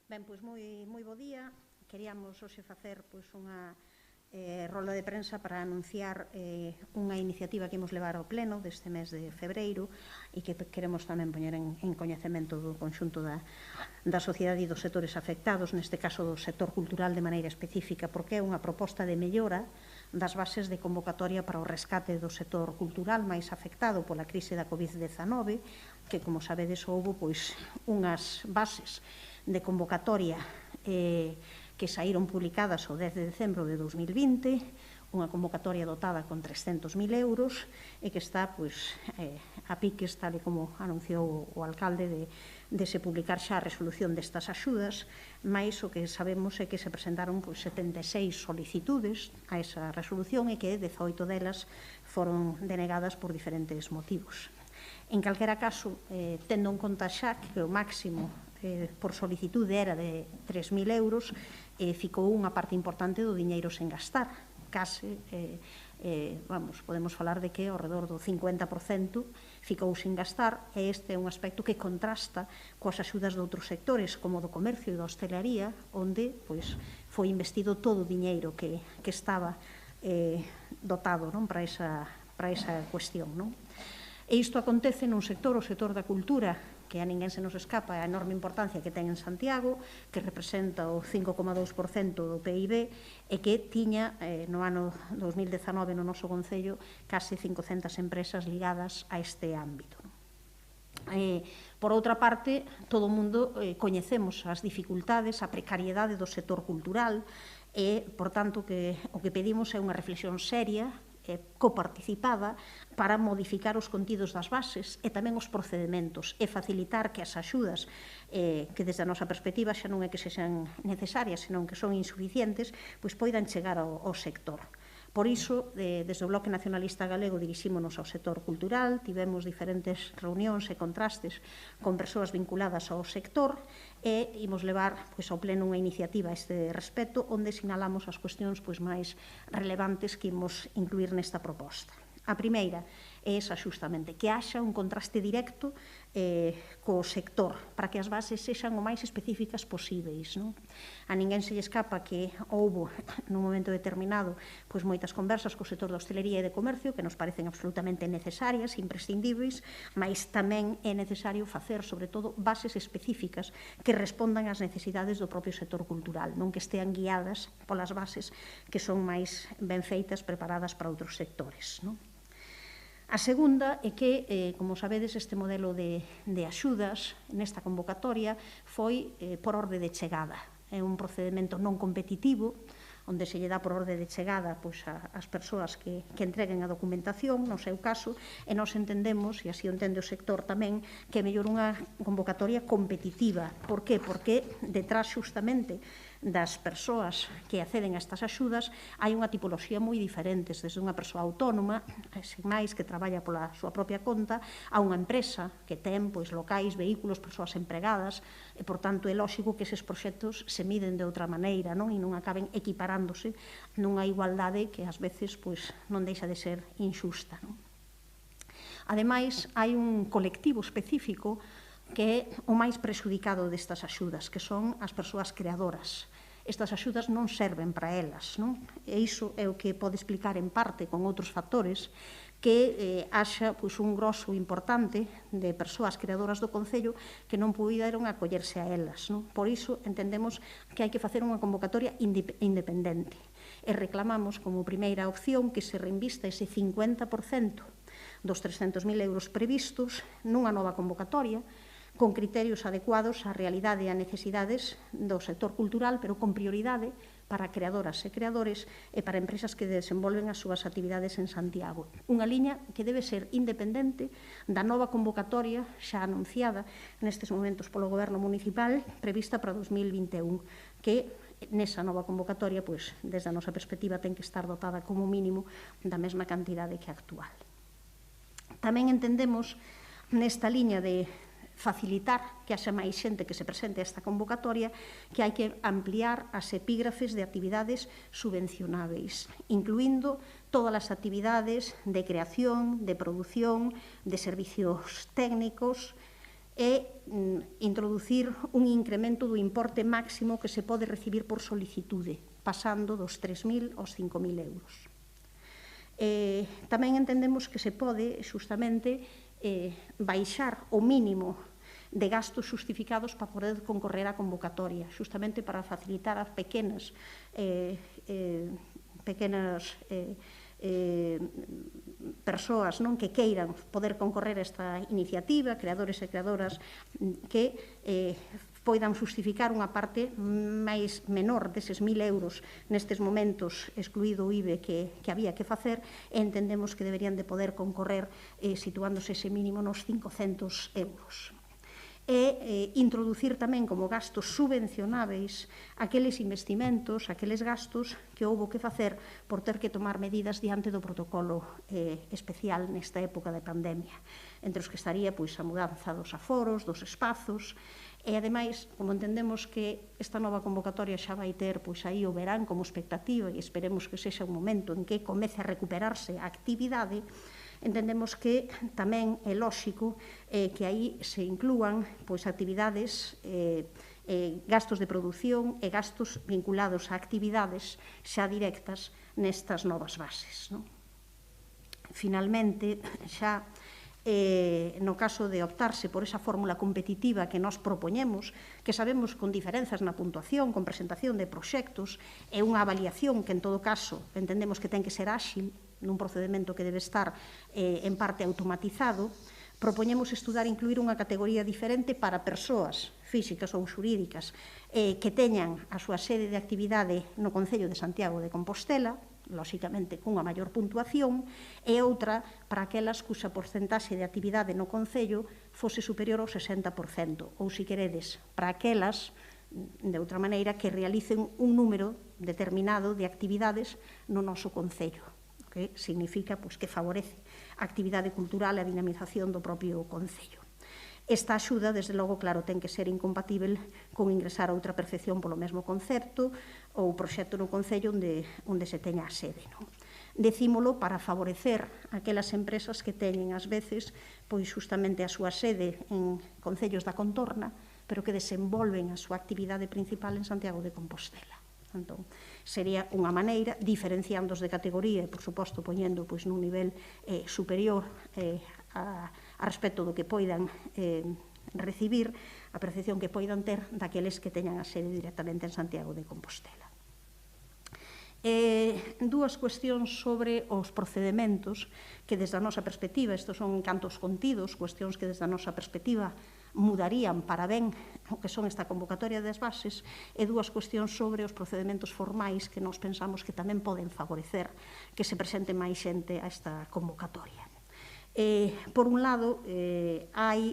Ben, pois moi bo día. Queríamos hoxe facer unha rolda de prensa para anunciar unha iniciativa que imos levar ao pleno deste mes de febreiro e que queremos tamén poñer en coñecemento do conxunto da sociedade e dos sectores afectados, neste caso do sector cultural de maneira específica, porque é unha proposta de mellora das bases de convocatoria para o rescate do sector cultural máis afectado pola crise da COVID-19, que, como sabedes, houve unhas bases de convocatoria que saíron publicadas o 10 de decembro de 2020, unha convocatoria dotada con 300.000 euros e que está a piques, tal e como anunciou o alcalde, de se publicar xa a resolución destas axudas, mais o que sabemos é que se presentaron 76 solicitudes a esa resolución e que 18 delas foron denegadas por diferentes motivos. En calquera caso, tendo en conta xa que o máximo por solicitude era de 3.000 euros, ficou unha parte importante do diñeiro sen gastar. Case, podemos falar de que ao redor do 50% ficou sen gastar, e este é un aspecto que contrasta coas axudas de outros sectores, como do comercio e da hostelería, onde foi investido todo o diñeiro que estaba dotado para esa cuestión. E isto acontece nun sector, o sector da cultura, que a ninguén se nos escapa a enorme importancia que ten en Santiago, que representa o 5,2% do PIB e que tiña no ano 2019 no noso concello case 500 empresas ligadas a este ámbito. Por outra parte, todo o mundo coñecemos as dificultades, a precariedade do sector cultural e, por tanto, o que pedimos é unha reflexión seria, coparticipada, para modificar os contidos das bases e tamén os procedementos e facilitar que as axudas, que desde a nosa perspectiva xa non é que sexan necesarias, senón que son insuficientes, poidan chegar ao sector. Por iso, desde o Bloque Nacionalista Galego dirixímonos ao sector cultural, tivemos diferentes reunións e contrastes con persoas vinculadas ao sector e imos levar ao pleno unha iniciativa a este respecto onde sinalamos as cuestións máis relevantes que imos incluir nesta proposta. A primeira é esa xustamente, que haxa un contraste directo co sector para que as bases sexan o máis específicas posíveis. A ninguén se lle escapa que houbo, nun momento determinado, moitas conversas co sector da hostelería e de comercio que nos parecen absolutamente necesarias, imprescindíveis, mas tamén é necesario facer, sobre todo, bases específicas que respondan ás necesidades do propio sector cultural, non que estean guiadas polas bases que son máis ben feitas, preparadas para outros sectores. A segunda é que, como sabedes, este modelo de axudas nesta convocatoria foi por orde de chegada. É un procedimento non competitivo, onde se lle dá por orde de chegada ás persoas que entreguen a documentación, no seu caso, e nós entendemos, e así o entende o sector tamén, que é mellor unha convocatoria competitiva. Por qué? Porque detrás xustamente das persoas que acceden a estas axudas hai unha tipoloxía moi diferente, desde unha persoa autónoma, sen máis, que traballa pola súa propia conta, a unha empresa que ten locais, vehículos, persoas empregadas, e, por tanto, é lóxico que eses proxectos se miden de outra maneira e non acaben equiparándose nunha igualdade que ás veces non deixa de ser inxusta. Ademais, hai un colectivo específico que é o máis prexudicado destas axudas, que son as persoas creadoras. Estas axudas non serven para elas, e iso é o que pode explicar en parte con outros factores que haxa un grosso importante de persoas creadoras do concello que non puideron acollerse a elas. Por iso entendemos que hai que facer unha convocatoria independente e reclamamos como primeira opción que se reinvista ese 50% dos 300.000 euros previstos nunha nova convocatoria con criterios adecuados á realidade e a necesidades do sector cultural, pero con prioridade para creadoras e creadores e para empresas que desenvolven as súas actividades en Santiago. Unha liña que debe ser independente da nova convocatoria xa anunciada nestes momentos polo Goberno Municipal prevista para 2021, que nesa nova convocatoria, desde a nosa perspectiva, ten que estar dotada como mínimo da mesma cantidade que a actual. Tamén entendemos nesta liña de facilitar que haxa máis xente que se presente a esta convocatoria, que hai que ampliar as epígrafes de actividades subvencionáveis, incluindo todas as actividades de creación, de produción, de servicios técnicos, é introducir un incremento do importe máximo que se pode recibir por solicitude, pasando dos 3.000 aos 5.000 euros. Tamén entendemos que se pode, xustamente, baixar o mínimo de gastos justificados para poder concorrer á convocatoria, xustamente para facilitar as pequenas persoas que queiran poder concorrer a esta iniciativa, creadores e creadoras que poidan justificar unha parte máis menor deses 1.000 euros nestes momentos, excluído o IBE que había que facer, e entendemos que deberían de poder concorrer situándose ese mínimo nos 500 euros. E introducir tamén como gastos subvencionáveis aqueles investimentos, aqueles gastos que houbo que facer por ter que tomar medidas diante do protocolo especial nesta época de pandemia, entre os que estaría a mudanza dos aforos, dos espazos, e ademais, como entendemos que esta nova convocatoria xa vai ter aí o verán como expectativa e esperemos que sexa un momento en que comece a recuperarse a actividade, entendemos que tamén é lóxico que aí se inclúan actividades, gastos de produción e gastos vinculados a actividades xa directas nestas novas bases. Finalmente, xa no caso de optarse por esa fórmula competitiva que nós propoñemos, que sabemos con diferenzas na puntuación, con presentación de proxectos, e unha avaliación que en todo caso entendemos que ten que ser áxil, nun procedimento que debe estar en parte automatizado, propoñemos estudar e incluir unha categoría diferente para persoas físicas ou xurídicas que teñan a súa sede de actividade no Concello de Santiago de Compostela, lóxicamente cunha maior puntuación, e outra para aquelas cuxa porcentaxe de actividade no Concello fose superior ao 60%, ou, se queredes, para aquelas, de outra maneira, que realicen un número determinado de actividades no noso Concello, que significa que favorece a actividade cultural e a dinamización do propio Concello. Esta axuda, desde logo, claro, ten que ser incompatível con ingresar a outra percepción polo mesmo concepto ou proxecto no Concello onde se teña a sede. Decímolo para favorecer aquelas empresas que teñen, ás veces, justamente a súa sede en concellos da contorna, pero que desenvolven a súa actividade principal en Santiago de Compostela. Entón, sería unha maneira, diferenciándoos de categoría e, por suposto, poñendo nun nivel superior a respecto do que poidan recibir, a percepción que poidan ter daqueles que teñan a sede directamente en Santiago de Compostela. Dúas cuestións sobre os procedementos que, desde a nosa perspectiva, estes son cantos contidos, cuestións que, desde a nosa perspectiva, mudarían para ben o que son esta convocatoria das bases, e dúas cuestións sobre os procedementos formais que nós pensamos que tamén poden favorecer que se presente máis xente a esta convocatoria. Por un lado, hai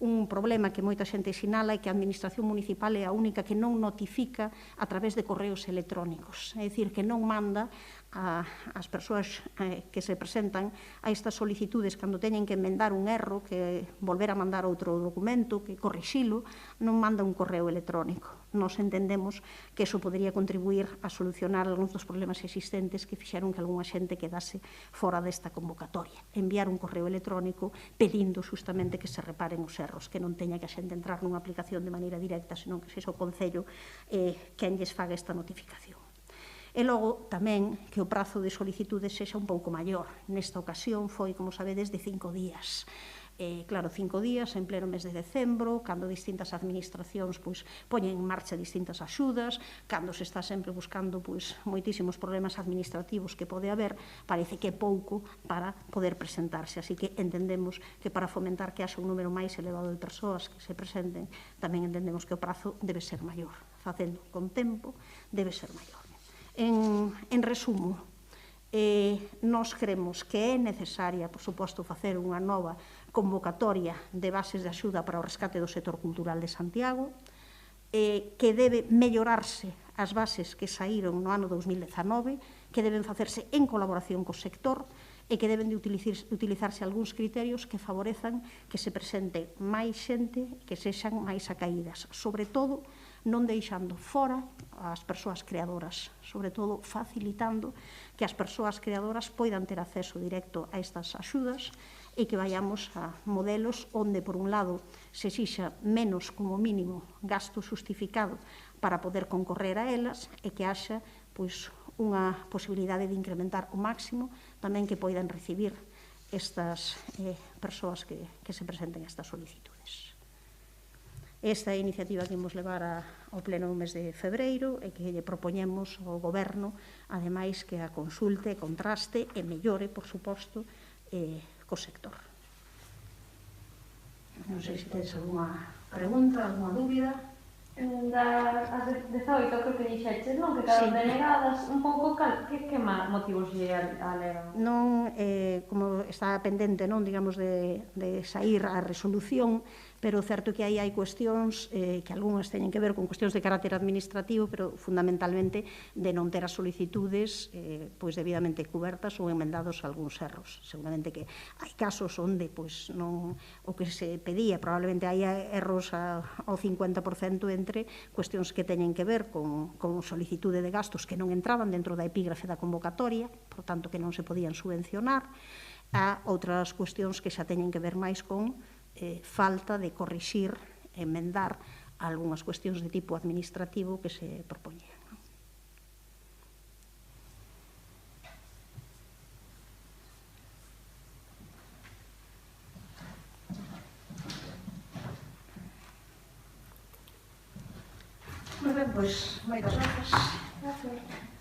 un problema que moita xente sinala é que a Administración Municipal é a única que non notifica a través de correos electrónicos, é dicir, que non manda as persoas que se presentan a estas solicitudes cando teñen que enmendar un erro, que volver a mandar outro documento, que corrixilo, non manda un correo electrónico. Nos entendemos que iso podería contribuir a solucionar algúns dos problemas existentes que fixeron que algunha xente quedase fora desta convocatoria. Enviar un correo electrónico pedindo justamente que se reparen os erros, que non teña que a xente entrar nunha aplicación de maneira directa, senón que sexa o Concello quen lles faga esta notificación. E logo, tamén, que o prazo de solicitudes sexa un pouco maior. Nesta ocasión foi, como sabedes, de 5 días. Claro, 5 días en pleno mes de decembro, cando distintas administracións poñen en marcha distintas axudas, cando se está sempre buscando moitísimos problemas administrativos que pode haber, parece que é pouco para poder presentarse. Así que entendemos que para fomentar que haxa un número máis elevado de persoas que se presenten, tamén entendemos que o prazo debe ser maior. Facendo con tempo, debe ser maior. En resumo, nós cremos que é necesaria, por suposto, facer unha nova convocatoria de bases de axuda para o rescate do sector cultural de Santiago, que debe mellorarse as bases que saíron no ano 2019, que deben facerse en colaboración co sector e que deben de utilizarse algúns criterios que favorezan que se presente máis xente, que sexan máis acaídas, sobre todo non deixando fora as persoas creadoras, sobre todo facilitando que as persoas creadoras poidan ter acceso directo a estas axudas e que vayamos a modelos onde, por un lado, se exixa menos, como mínimo, gasto justificado para poder concorrer a elas e que haxa unha posibilidade de incrementar o máximo tamén que poidan recibir estas persoas que se presenten estas solicitudes. Esta é a iniciativa que imos levar ao pleno no mes de febreiro e que lle propoñemos ao Goberno, ademais que a consulte, contraste e mellore, por suposto, co sector. Non sei se tedes alguna pregunta, alguna dúbida. Das 18 creo que dixeches, non? Que quedaron denegadas, un pouco que motivos lle alegan? Non, como está pendente, non, digamos, de sair a resolución, pero certo que aí hai cuestións que algunhas teñen que ver con cuestións de carácter administrativo, pero fundamentalmente de non ter as solicitudes debidamente cubertas ou emendados algúns erros. Seguramente que hai casos onde non o que se pedía, probablemente hai erros ao 50% entre cuestións que teñen que ver con solicitude de gastos que non entraban dentro da epígrafe da convocatoria, por tanto que non se podían subvencionar, a outras cuestións que xa teñen que ver máis con falta de corrixir, emendar algunhas cuestións de tipo administrativo que se propoñían. Moi ben, pois, moitas grazas. Gracias.